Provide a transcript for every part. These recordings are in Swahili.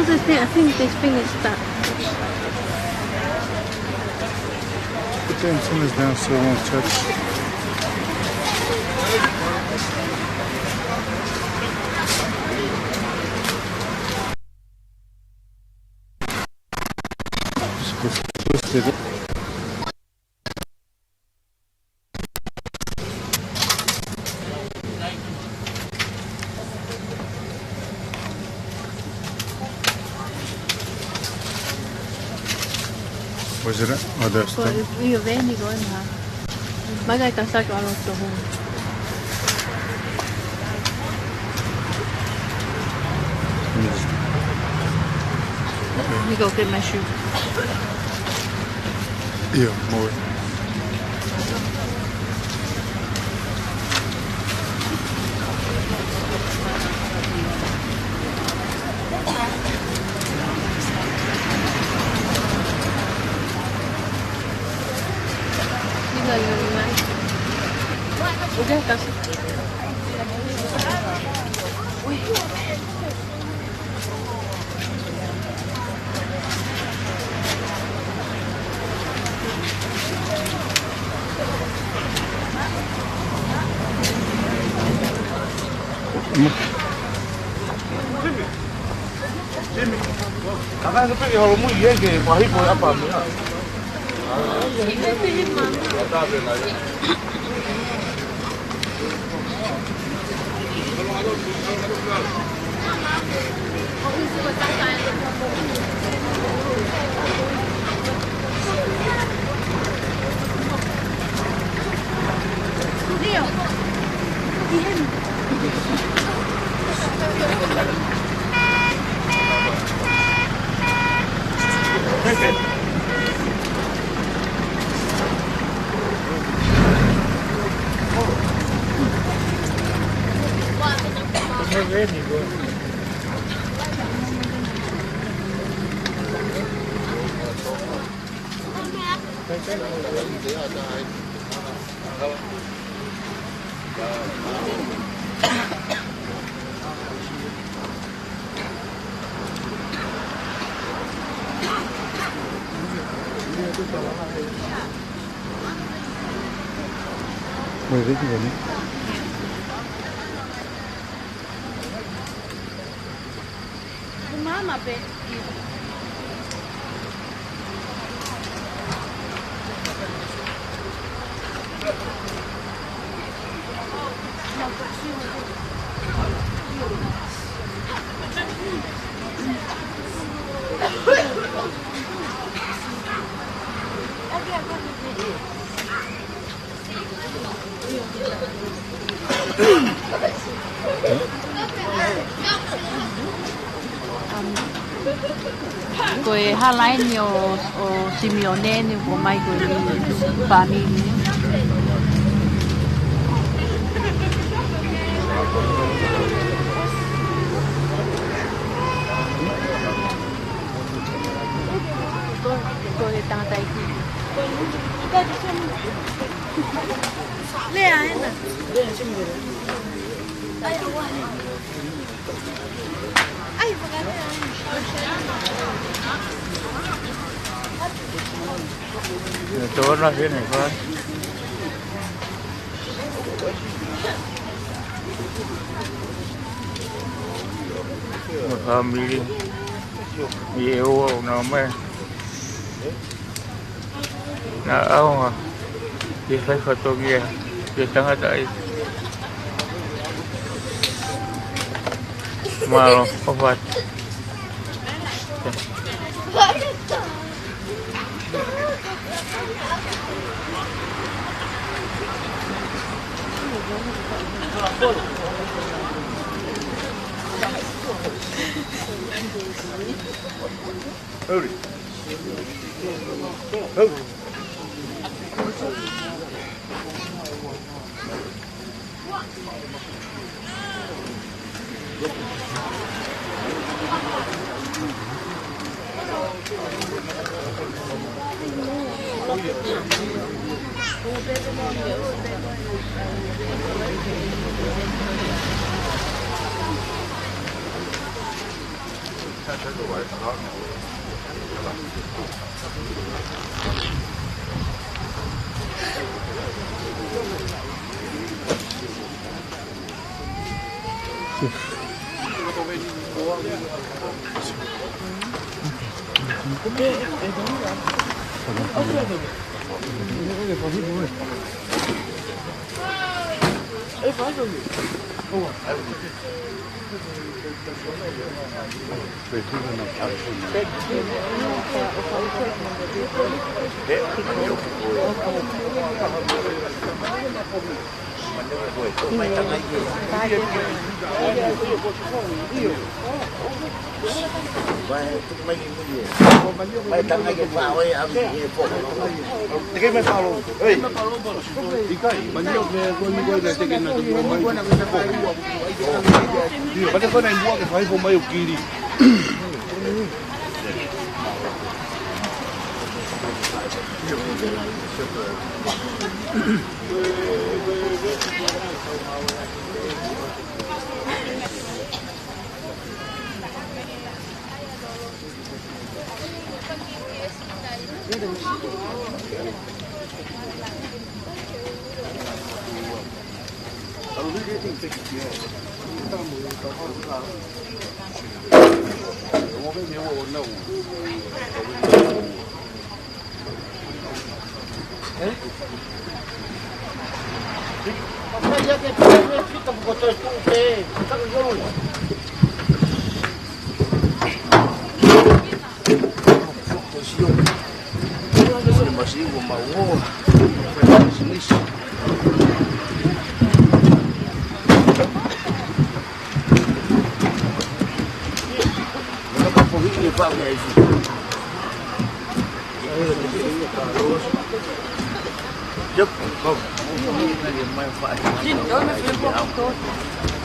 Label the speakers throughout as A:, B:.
A: No, I think this thing is stuck.
B: Put the antennas down so it won't touch. Just twist it. Was it? Oh, that's
A: Poi io veni con la. Magari sta con l'otto punti. You go get my shoe.
B: Yeah, more.
A: Udah kasih.
C: Karena seperti kalau mau iya ke pahit mau apa ya?
B: Where did you go?
A: Mama, baby. Koe halaini o Simeone ni ko mai koe ni family. Koe tangata iki. Lea ena. Ay,
C: Todo no tiene, ¿verdad? Một family, yêu nó mới na ông à, đi thấy photo kia, đi sang ở đây, mà không phải. Hurry. Hurry.
D: May tangay yung baway ang po. Tigay may palo. Hey. Ikay, manyo me ko na tigay na ko may. Pati ko na imbuwa ke fai po may ukiri.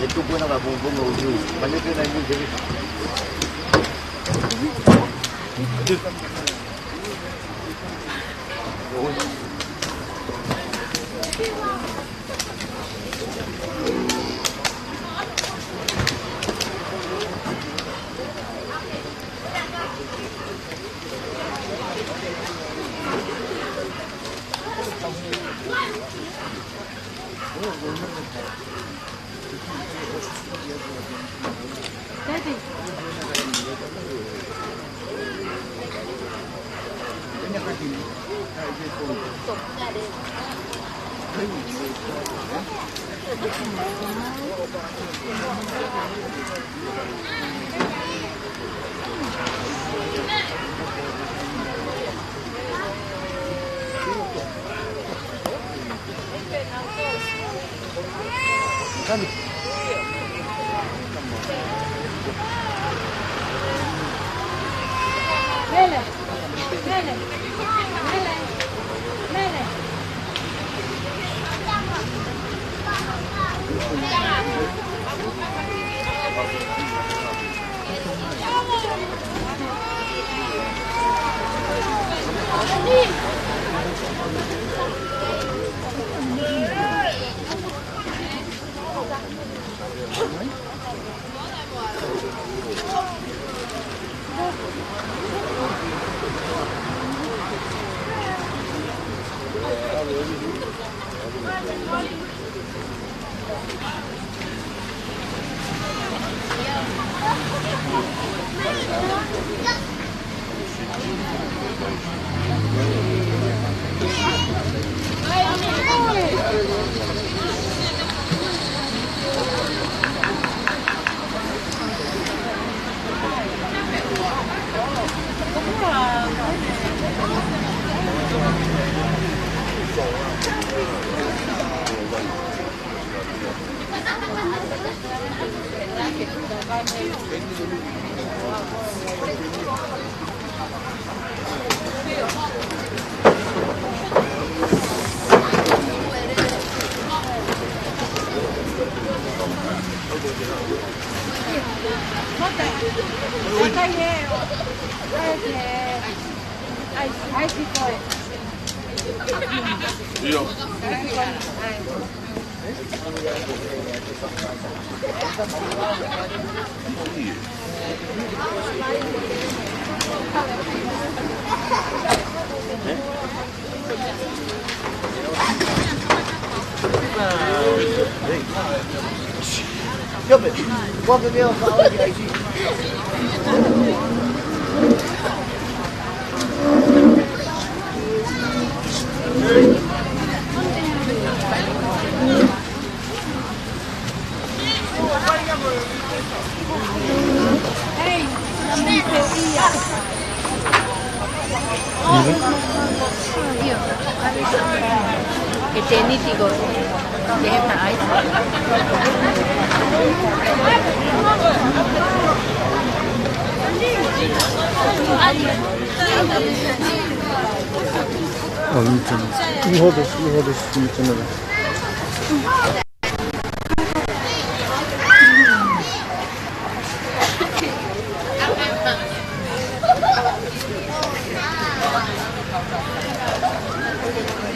D: Itu pun nak bumbung uju. Banyak tu nak jadi. 옆에 와서 내가 싸우는 게 아니지.
A: Que tiene digo, deja ahí.
B: 이호도 있잖아.